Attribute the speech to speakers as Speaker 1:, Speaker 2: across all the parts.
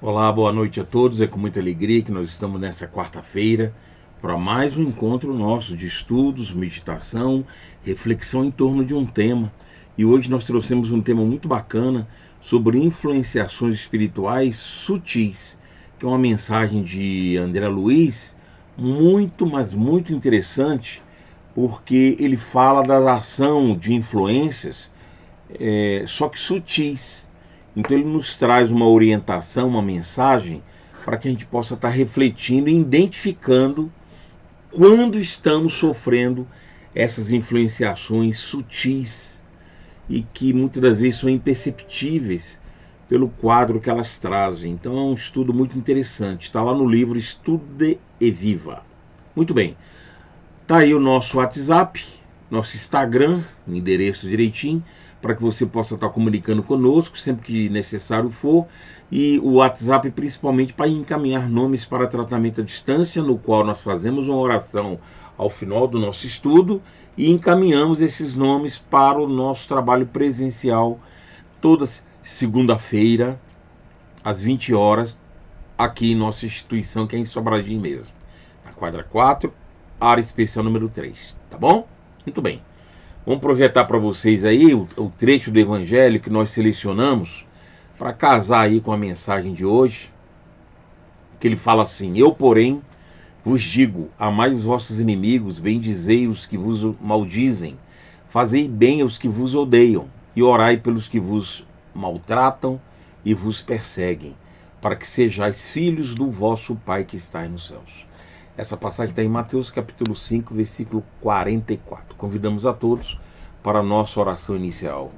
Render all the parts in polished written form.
Speaker 1: Olá, boa noite a todos. É com muita alegria que nós estamos nessa quarta-feira para mais um encontro nosso de estudos, meditação, reflexão em torno de um tema. E hoje nós trouxemos um tema muito bacana sobre influenciações espirituais sutis, que é uma mensagem de André Luiz muito, mas muito interessante, porque ele fala da ação de influências, só que sutis. Então ele nos traz uma orientação, uma mensagem, para que a gente possa estar refletindo e identificando quando estamos sofrendo essas influenciações sutis e que muitas das vezes são imperceptíveis pelo quadro que elas trazem. Então é um estudo muito interessante, está lá no livro Estude e Viva. Muito bem, está aí o nosso WhatsApp, nosso Instagram, o endereço direitinho, para que você possa estar comunicando conosco sempre que necessário for, e o WhatsApp principalmente para encaminhar nomes para tratamento à distância, no qual nós fazemos uma oração ao final do nosso estudo e encaminhamos esses nomes para o nosso trabalho presencial toda segunda-feira às 20 horas aqui em nossa instituição, que é em Sobradinho mesmo, na quadra 4, área especial número 3, tá bom? Muito bem. Vamos projetar para vocês aí o trecho do Evangelho que nós selecionamos para casar aí com a mensagem de hoje, que ele fala assim: eu, porém, vos digo, amai os vossos inimigos, bendizei os que vos maldizem, fazei bem aos que vos odeiam, e orai pelos que vos maltratam e vos perseguem, para que sejais filhos do vosso Pai que está nos céus. Essa passagem está em Mateus capítulo 5, versículo 44. Convidamos a todos para a nossa oração inicial.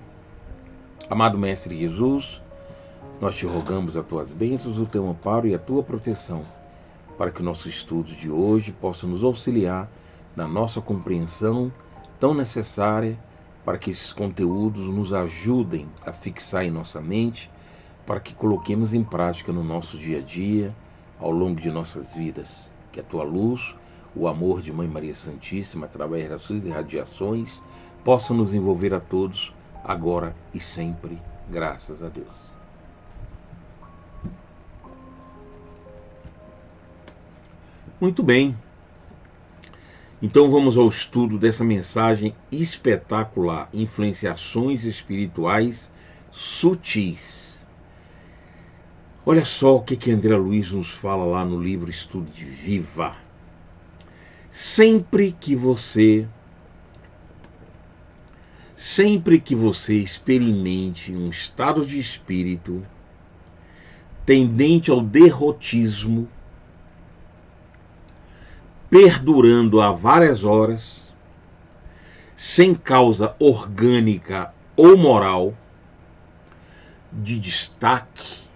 Speaker 1: Amado Mestre Jesus, nós te rogamos as tuas bênçãos, o teu amparo e a tua proteção, para que o nosso estudo de hoje possa nos auxiliar na nossa compreensão tão necessária, para que esses conteúdos nos ajudem a fixar em nossa mente, para que coloquemos em prática no nosso dia a dia, ao longo de nossas vidas. Que a tua luz, o amor de Mãe Maria Santíssima, através das suas irradiações, possa nos envolver a todos, agora e sempre, graças a Deus. Muito bem. Então vamos ao estudo dessa mensagem espetacular, influenciações espirituais sutis. Olha só o que André Luiz nos fala lá no livro Estude e Viva. Sempre que você experimente um estado de espírito tendente ao derrotismo, perdurando há várias horas, sem causa orgânica ou moral, de destaque,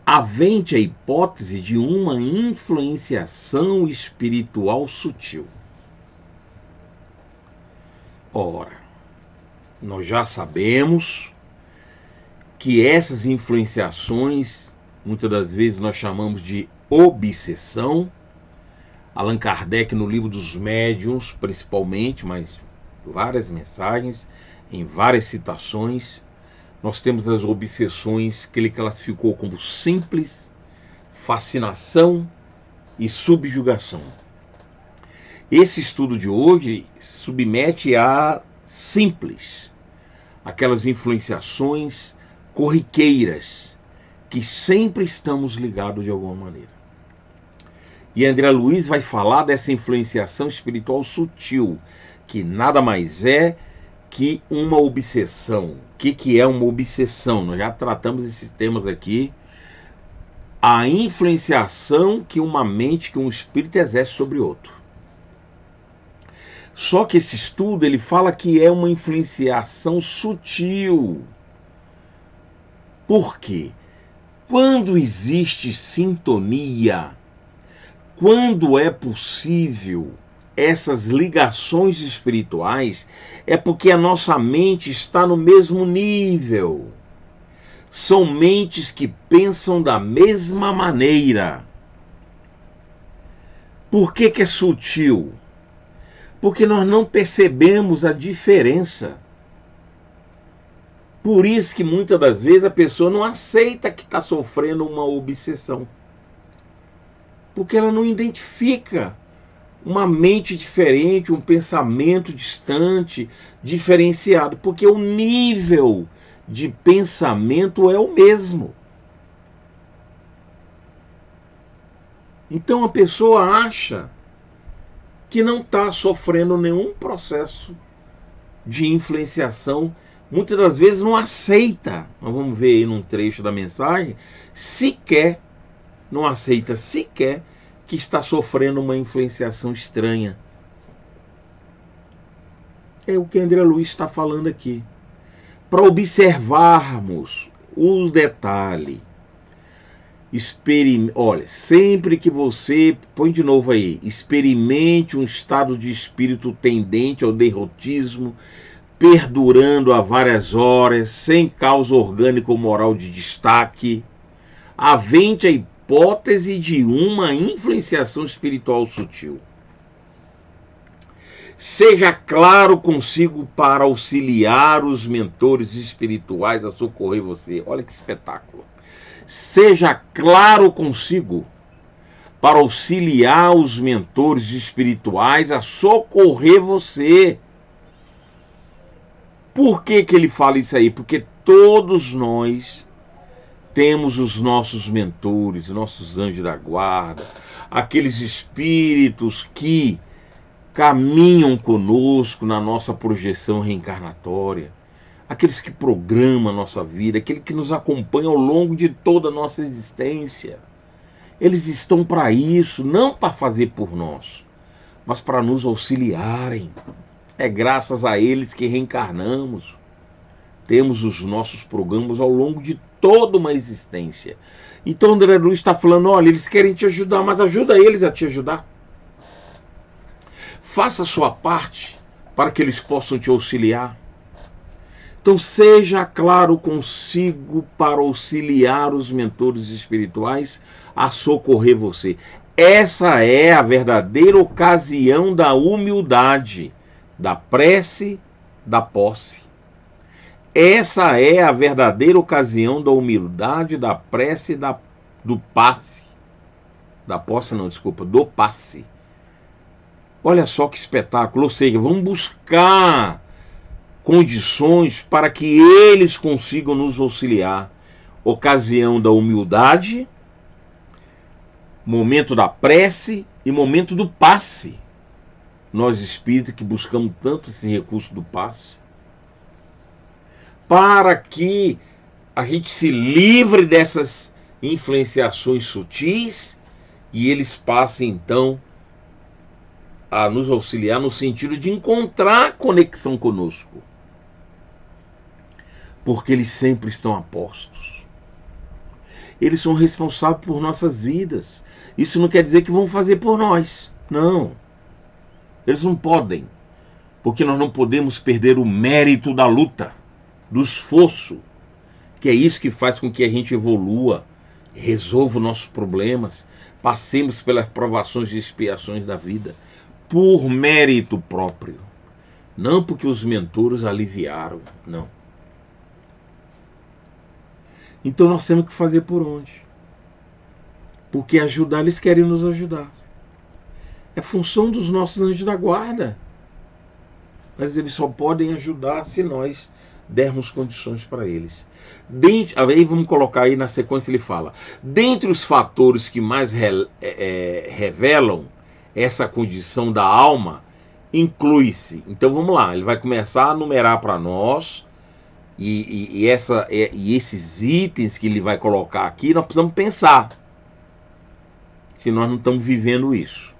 Speaker 1: havente a hipótese de uma influenciação espiritual sutil. Ora, nós já sabemos que essas influenciações, muitas das vezes nós chamamos de obsessão. Allan Kardec, no livro dos médiuns, principalmente, mas várias mensagens, em várias citações, nós temos as obsessões que ele classificou como simples, fascinação e subjugação. Esse estudo de hoje submete a simples, aquelas influenciações corriqueiras que sempre estamos ligados de alguma maneira. E André Luiz vai falar dessa influenciação espiritual sutil, que nada mais é que uma obsessão. O que é uma obsessão? Nós já tratamos esses temas aqui. A influenciação que uma mente, que um espírito exerce sobre outro. Só que esse estudo, ele fala que é uma influenciação sutil. Por quê? Quando existe sintonia, quando é possível essas ligações espirituais, é porque a nossa mente está no mesmo nível. são mentes que pensam da mesma maneira. Por que é sutil? Porque nós não percebemos a diferença. Por isso que muitas das vezes a pessoa não aceita que está sofrendo uma obsessão. Porque ela não identifica uma mente diferente, um pensamento distante, diferenciado. Porque o nível de pensamento é o mesmo. Então a pessoa acha que não está sofrendo nenhum processo de influenciação. Muitas das vezes não aceita, nós vamos ver aí num trecho da mensagem, não aceita sequer que está sofrendo uma influenciação estranha. É o que André Luiz está falando aqui. Para observarmos o detalhe. Olha, sempre que você, põe de novo aí, experimente um estado de espírito tendente ao derrotismo, perdurando há várias horas, sem causa orgânica ou moral de destaque, avente a hipótese de uma influenciação espiritual sutil. Seja claro consigo para auxiliar os mentores espirituais a socorrer você. Olha que espetáculo. Seja claro consigo para auxiliar os mentores espirituais a socorrer você. Por que ele fala isso aí? Porque todos nós temos os nossos mentores, nossos anjos da guarda, aqueles espíritos que caminham conosco na nossa projeção reencarnatória, aqueles que programam a nossa vida, aqueles que nos acompanham ao longo de toda a nossa existência. Eles estão para isso, não para fazer por nós, mas para nos auxiliarem. É graças a eles que reencarnamos. Temos os nossos programas ao longo de toda uma existência. Então André Luiz está falando, olha, eles querem te ajudar, mas ajuda eles a te ajudar. Faça a sua parte para que eles possam te auxiliar. Então seja claro consigo para auxiliar os mentores espirituais a socorrer você. Essa é a verdadeira ocasião da humildade, da prece, da posse. Essa é a verdadeira ocasião da humildade, da prece, do passe. Da posse não, desculpa, do passe. Olha só que espetáculo, ou seja, vamos buscar condições para que eles consigam nos auxiliar. Ocasião da humildade, momento da prece e momento do passe. Nós espíritas que buscamos tanto esse recurso do passe, para que a gente se livre dessas influenciações sutis e eles passem então a nos auxiliar no sentido de encontrar conexão conosco. Porque eles sempre estão a postos. Eles são responsáveis por nossas vidas. Isso não quer dizer que vão fazer por nós. Não. Eles não podem. Porque nós não podemos perder o mérito da luta, do esforço. Que é isso que faz com que a gente evolua, resolva os nossos problemas, passemos pelas provações e expiações da vida. Por mérito próprio. Não porque os mentores aliviaram. Não. Então nós temos que fazer por onde? Porque ajudar, eles querem nos ajudar. É função dos nossos anjos da guarda. Mas eles só podem ajudar se nós dermos condições para eles. Aí vamos colocar aí na sequência, ele fala: dentre os fatores que mais revelam essa condição da alma, inclui-se. Então vamos lá, ele vai começar a numerar para nós. E esses itens que ele vai colocar aqui, nós precisamos pensar. Se nós não estamos vivendo isso.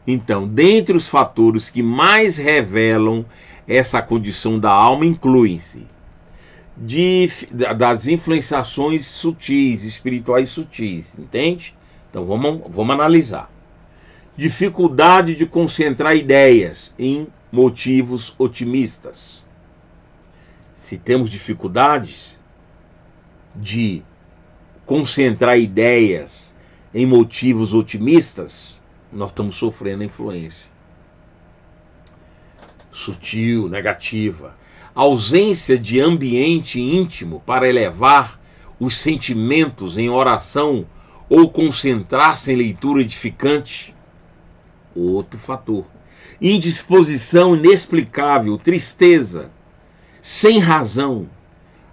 Speaker 1: Então, dentre os fatores que mais revelam essa condição da alma, incluem-se das influenciações sutis, espirituais sutis, entende? Então vamos analisar. Dificuldade de concentrar ideias em motivos otimistas. Se temos dificuldades, de concentrar ideias em motivos otimistas, nós estamos sofrendo influência sutil, negativa. A ausência de ambiente íntimo para elevar os sentimentos em oração ou concentrar-se em leitura edificante, outro fator. Indisposição inexplicável, tristeza sem razão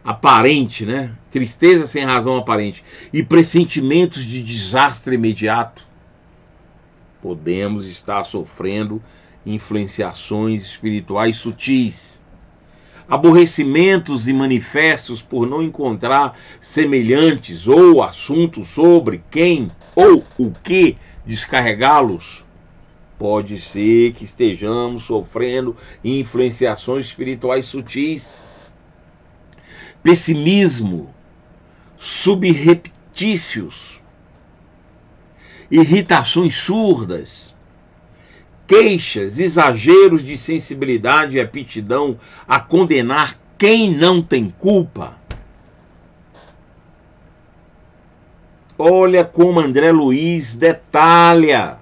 Speaker 1: aparente, né? Tristeza sem razão aparente e pressentimentos de desastre imediato. Podemos estar sofrendo influenciações espirituais sutis. Aborrecimentos e manifestos por não encontrar semelhantes ou assuntos sobre quem ou o que descarregá-los. Pode ser que estejamos sofrendo influenciações espirituais sutis. Pessimismo, subreptícios, irritações surdas, queixas, exageros de sensibilidade e aptidão a condenar quem não tem culpa. Olha como André Luiz detalha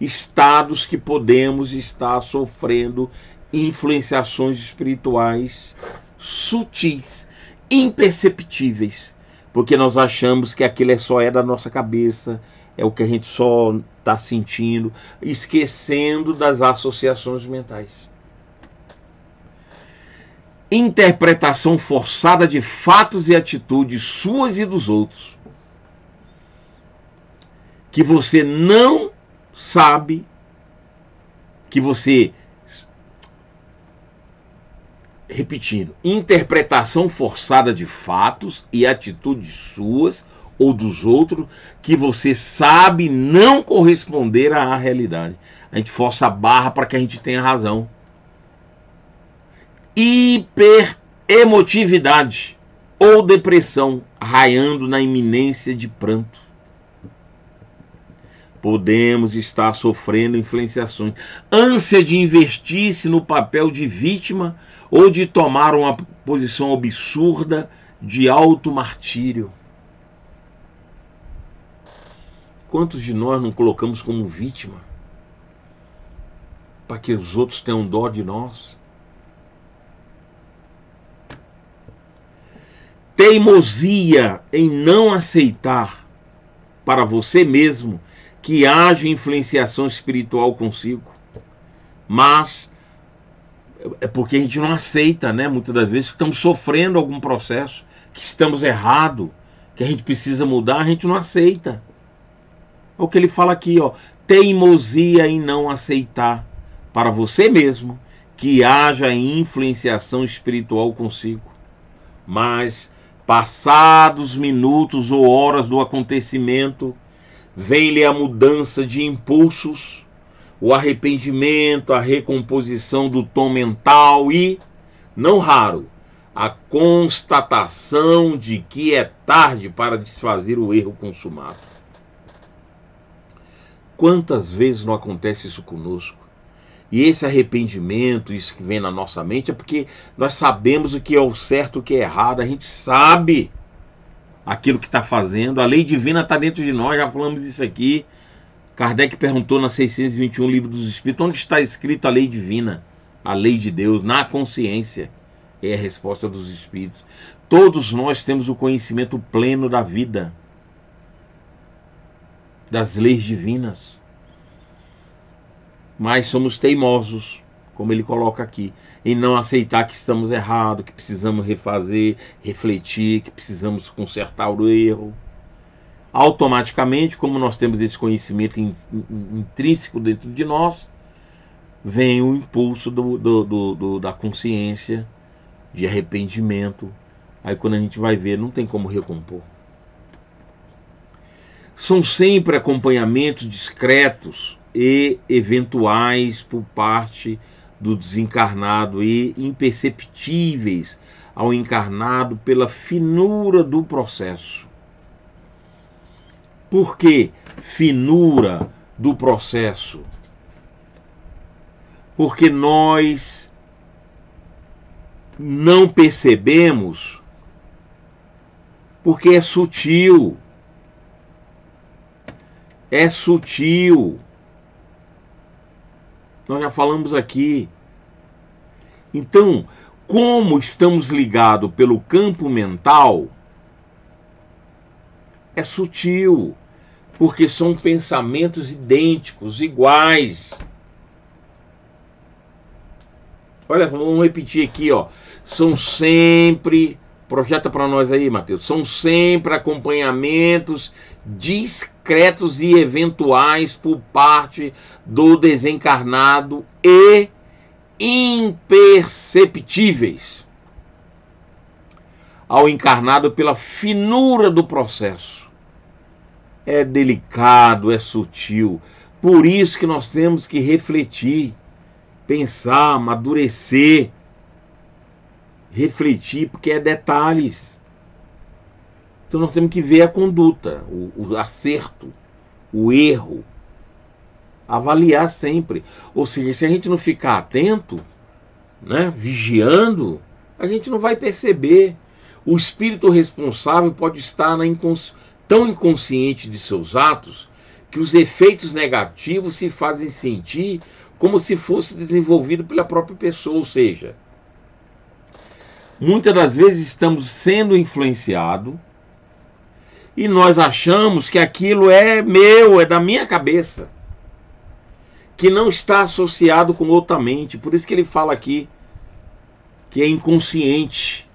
Speaker 1: estados que podemos estar sofrendo influenciações espirituais sutis, imperceptíveis, porque nós achamos que aquilo só é da nossa cabeça, é o que a gente só está sentindo, esquecendo das associações mentais. Interpretação forçada de fatos e atitudes suas e dos outros, que você não sabe, que você... Repetindo, interpretação forçada de fatos e atitudes suas ou dos outros que você sabe não corresponder à realidade. A gente força a barra para que a gente tenha razão. Hiperemotividade ou depressão raiando na iminência de pranto. Podemos estar sofrendo influenciações. Ânsia de investir-se no papel de vítima ou de tomar uma posição absurda de auto-martírio. Quantos de nós não colocamos como vítima para que os outros tenham dó de nós? Teimosia em não aceitar para você mesmo que haja influenciação espiritual consigo, mas é porque a gente não aceita, né? Muitas das vezes que estamos sofrendo algum processo, que estamos errados, que a gente precisa mudar, a gente não aceita. É o que ele fala aqui, ó, teimosia em não aceitar para você mesmo que haja influenciação espiritual consigo, mas passados minutos ou horas do acontecimento, vem-lhe a mudança de impulsos, o arrependimento, a recomposição do tom mental e, não raro, a constatação de que é tarde para desfazer o erro consumado. Quantas vezes não acontece isso conosco? E esse arrependimento, isso que vem na nossa mente, é porque nós sabemos o que é o certo e o que é errado, a gente sabe aquilo que está fazendo, a lei divina está dentro de nós, já falamos isso aqui. Kardec perguntou na 621, Livro dos Espíritos, onde está escrito a lei divina, a lei de Deus, na consciência? É a resposta dos Espíritos. Todos nós temos o conhecimento pleno da vida, das leis divinas, mas somos teimosos, como ele coloca aqui, em não aceitar que estamos errados, que precisamos refazer, refletir, que precisamos consertar o erro. Automaticamente, como nós temos esse conhecimento intrínseco dentro de nós, vem o impulso da consciência, de arrependimento. Aí quando a gente vai ver, não tem como recompor. São sempre acompanhamentos discretos e eventuais por parte do desencarnado e imperceptíveis ao encarnado pela finura do processo. Por que finura do processo? Porque nós não percebemos Porque é sutil. É sutil. Nós já falamos aqui. Então, como estamos ligados pelo campo mental, é sutil, porque são pensamentos idênticos, iguais. Olha, vamos repetir aqui, ó. São sempre, projeta para nós aí, Mateus, são sempre acompanhamentos discretos e eventuais por parte do desencarnado e imperceptíveis ao encarnado pela finura do processo. É delicado, é sutil. Por isso que nós temos que refletir, pensar, amadurecer, refletir, porque é detalhes. Então nós temos que ver a conduta, o acerto, o erro, avaliar sempre. Ou seja, se a gente não ficar atento, né, vigiando, a gente não vai perceber. O espírito responsável pode estar tão inconsciente de seus atos que os efeitos negativos se fazem sentir como se fosse desenvolvido pela própria pessoa. Ou seja, muitas das vezes estamos sendo influenciados e nós achamos que aquilo é meu, é da minha cabeça, que não está associado com outra mente. Por isso que ele fala aqui que é inconsciente.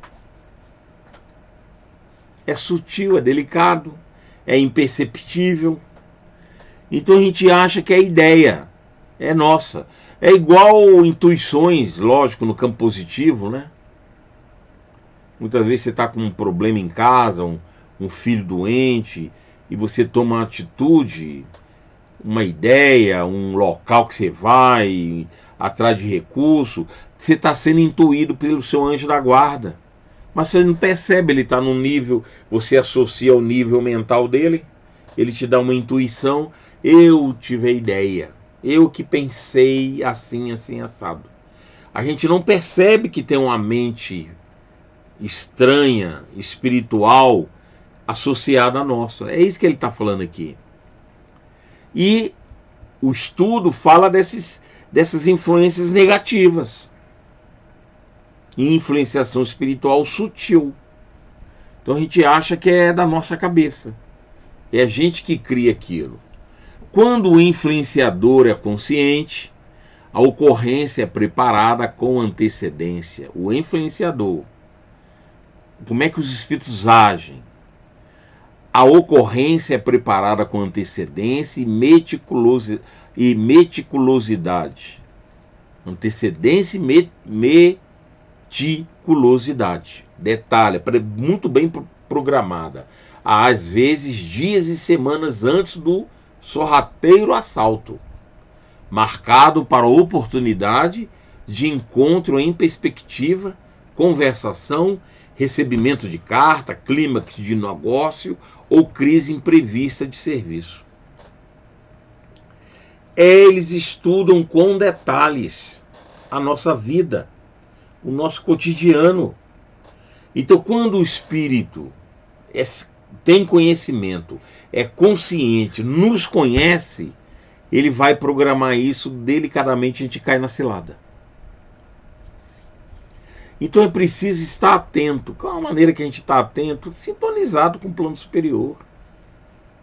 Speaker 1: É sutil, é delicado, é imperceptível. Então a gente acha que a ideia é nossa. É igual intuições, lógico, no campo positivo, né? Muitas vezes você está com um problema em casa, um filho doente, e você toma uma atitude, uma ideia, um local que você vai, atrás de recurso, você está sendo intuído pelo seu anjo da guarda. Mas você não percebe, ele está num nível, você associa ao nível mental dele, ele te dá uma intuição, eu tive a ideia, eu que pensei assim, assim, assado. A gente não percebe que tem uma mente estranha, espiritual, associada à nossa. É isso que ele está falando aqui. E o estudo fala dessas influências negativas. E influenciação espiritual sutil. Então a gente acha que é da nossa cabeça. É a gente que cria aquilo. Quando o influenciador é consciente, a ocorrência é preparada com antecedência. O influenciador. Como é que os espíritos agem? A ocorrência é preparada com antecedência e meticulosidade. Antecedência e meticulosidade. Detalhe, muito bem programada. Às vezes dias e semanas antes do sorrateiro assalto, marcado para a oportunidade de encontro em perspectiva, conversação, recebimento de carta, clímax de negócio ou crise imprevista de serviço. Eles estudam com detalhes a nossa vida, o nosso cotidiano. Então, quando o espírito tem conhecimento, é consciente, nos conhece, ele vai programar isso delicadamente, a gente cai na cilada. Então é preciso estar atento. Qual a maneira que a gente está atento? Sintonizado com o plano superior,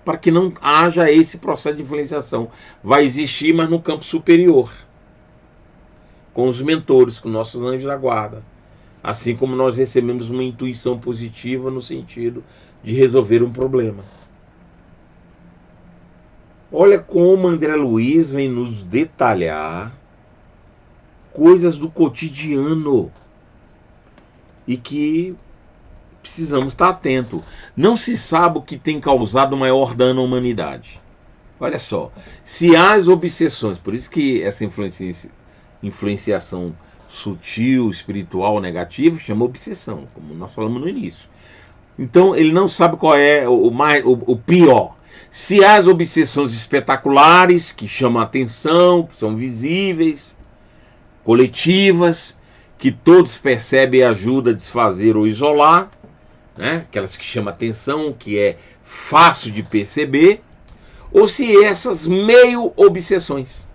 Speaker 1: para que não haja esse processo de influenciação. Vai existir, mas no campo superior, com os mentores, com nossos anjos da guarda. Assim como nós recebemos uma intuição positiva no sentido de resolver um problema. Olha como André Luiz vem nos detalhar coisas do cotidiano e que precisamos estar atentos. Não se sabe o que tem causado maior dano à humanidade. Olha só, se as obsessões, por isso que essa influenciação sutil, espiritual, negativa, chama obsessão, como nós falamos no início. Então ele não sabe qual é o pior. Se as obsessões espetaculares, que chamam a atenção, que são visíveis, coletivas, que todos percebem e ajudam a desfazer ou isolar, né? Aquelas que chamam atenção, que é fácil de perceber, ou se essas meio obsessões,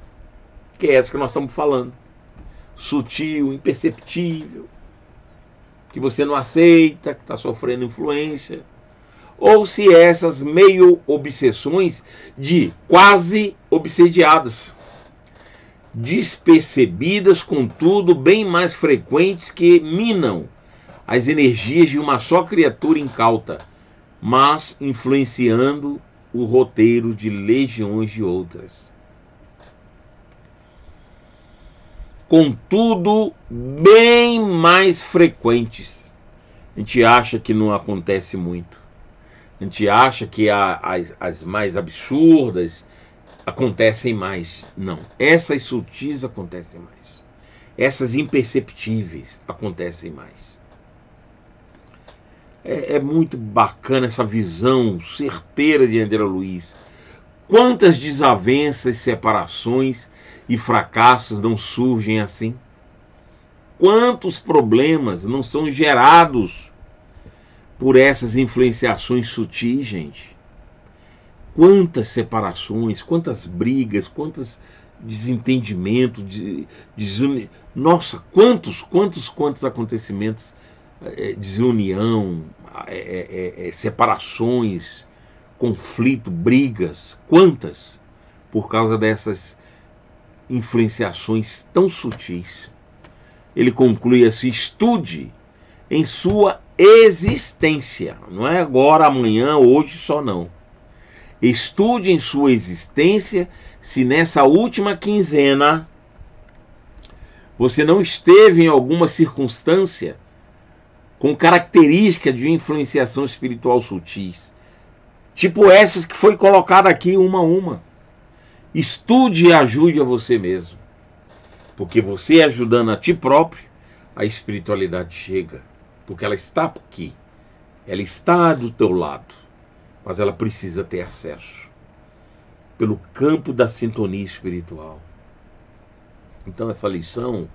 Speaker 1: que é essa que nós estamos falando, sutil, imperceptível, que você não aceita, que está sofrendo influência, ou se essas meio obsessões de quase obsediadas, despercebidas, contudo, bem mais frequentes, que minam as energias de uma só criatura incauta, mas influenciando o roteiro de legiões de outras. Contudo, bem mais frequentes. A gente acha que não acontece muito. A gente acha que as mais absurdas acontecem mais. Não. Essas sutis acontecem mais. Essas imperceptíveis acontecem mais. É muito bacana essa visão certeira de André Luiz. Quantas desavenças, separações e fracassos não surgem assim? Quantos problemas não são gerados por essas influenciações sutis, gente? Quantas separações, quantas brigas, quantos desentendimentos, nossa, quantos acontecimentos, desunião, separações, conflito, brigas, quantas, por causa dessas influenciações tão sutis. Ele conclui assim: estude em sua existência, não é agora, amanhã, hoje só não. Estude em sua existência se nessa última quinzena você não esteve em alguma circunstância com característica de influenciação espiritual sutis, tipo essas que foi colocada aqui uma a uma. Estude e ajude a você mesmo, porque você ajudando a ti próprio, a espiritualidade chega, porque ela está aqui, ela está do teu lado, mas ela precisa ter acesso pelo campo da sintonia espiritual. Então essa lição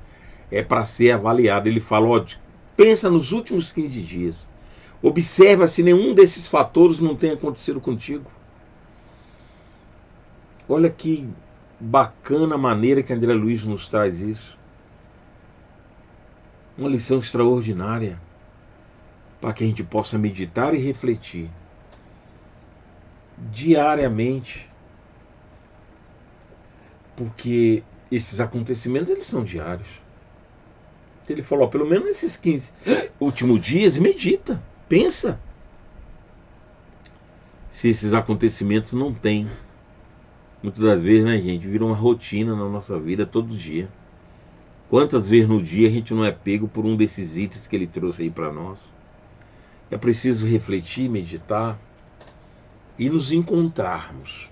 Speaker 1: é para ser avaliada. Ele fala: ó, pensa nos últimos 15 dias, observa se nenhum desses fatores não tem acontecido contigo. Olha que bacana a maneira que André Luiz nos traz isso. Uma lição extraordinária para que a gente possa meditar e refletir diariamente, porque esses acontecimentos, eles são diários. Ele falou: ó, pelo menos nesses 15 últimos dias, medita, pensa se esses acontecimentos não têm. Muitas das vezes, né, gente, vira uma rotina na nossa vida todo dia. Quantas vezes no dia a gente não é pego por um desses itens que ele trouxe aí para nós? É preciso refletir, meditar e nos encontrarmos,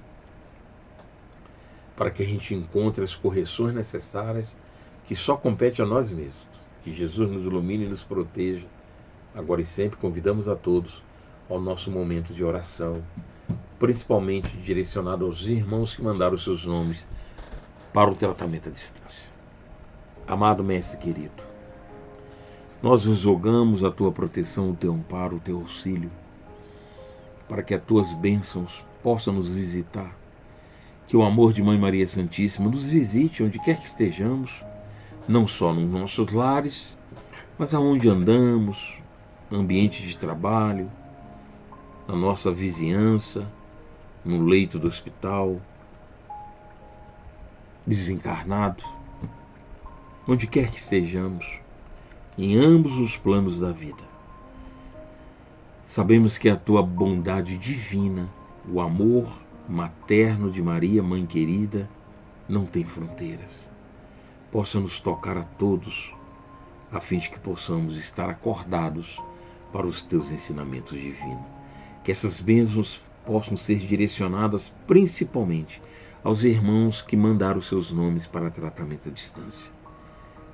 Speaker 1: para que a gente encontre as correções necessárias que só compete a nós mesmos. Que Jesus nos ilumine e nos proteja, agora e sempre. Convidamos a todos ao nosso momento de oração, principalmente direcionado aos irmãos que mandaram seus nomes para o tratamento à distância. Amado Mestre querido, nós vos rogamos a tua proteção, o teu amparo, o teu auxílio, para que as tuas bênçãos possam nos visitar, que o amor de Mãe Maria Santíssima nos visite onde quer que estejamos, não só nos nossos lares, mas aonde andamos, no ambiente de trabalho, na nossa vizinhança, no leito do hospital, desencarnado, onde quer que estejamos, em ambos os planos da vida. Sabemos que a tua bondade divina, o amor materno de Maria, Mãe querida, não tem fronteiras. Possa nos tocar a todos, a fim de que possamos estar acordados para os teus ensinamentos divinos. Que essas bênçãos possam ser direcionadas principalmente aos irmãos que mandaram seus nomes para tratamento à distância.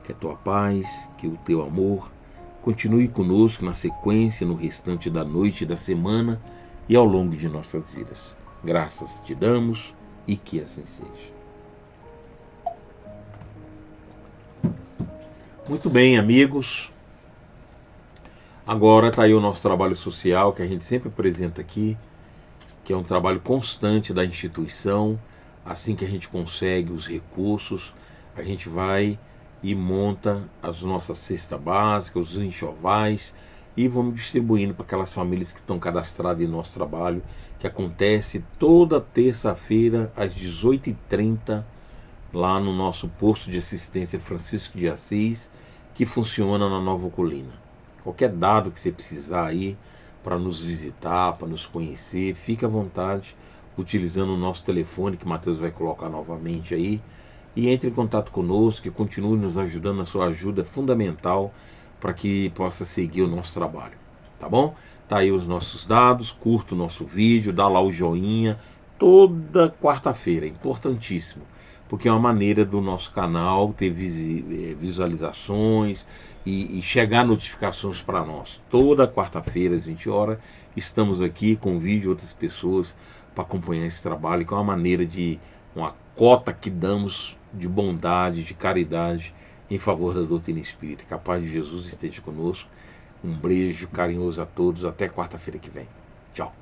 Speaker 1: Que a tua paz, que o teu amor continue conosco na sequência, no restante da noite e da semana e ao longo de nossas vidas. Graças te damos e que assim seja. Muito bem, amigos. Agora está aí o nosso trabalho social, que a gente sempre apresenta aqui, que é um trabalho constante da instituição. Assim que a gente consegue os recursos, a gente vai e monta as nossas cestas básicas, os enxovais, e vamos distribuindo para aquelas famílias que estão cadastradas em nosso trabalho, que acontece toda terça-feira às 18h30, lá no nosso posto de assistência Francisco de Assis, que funciona na Nova Colina. Qualquer dado que você precisar aí para nos visitar, para nos conhecer, fique à vontade, utilizando o nosso telefone, que o Matheus vai colocar novamente aí, e entre em contato conosco e continue nos ajudando. A sua ajuda é fundamental para que possa seguir o nosso trabalho, tá bom? Tá aí os nossos dados, curta o nosso vídeo, dá lá o joinha, toda quarta-feira, é importantíssimo, porque é uma maneira do nosso canal ter visualizações e chegar notificações para nós. Toda quarta-feira às 20 horas estamos aqui, convide outras pessoas para acompanhar esse trabalho, que é uma maneira de uma cota que damos de bondade, de caridade em favor da doutrina espírita. Que a paz de Jesus esteja conosco. Um beijo carinhoso a todos. Até quarta-feira que vem. Tchau.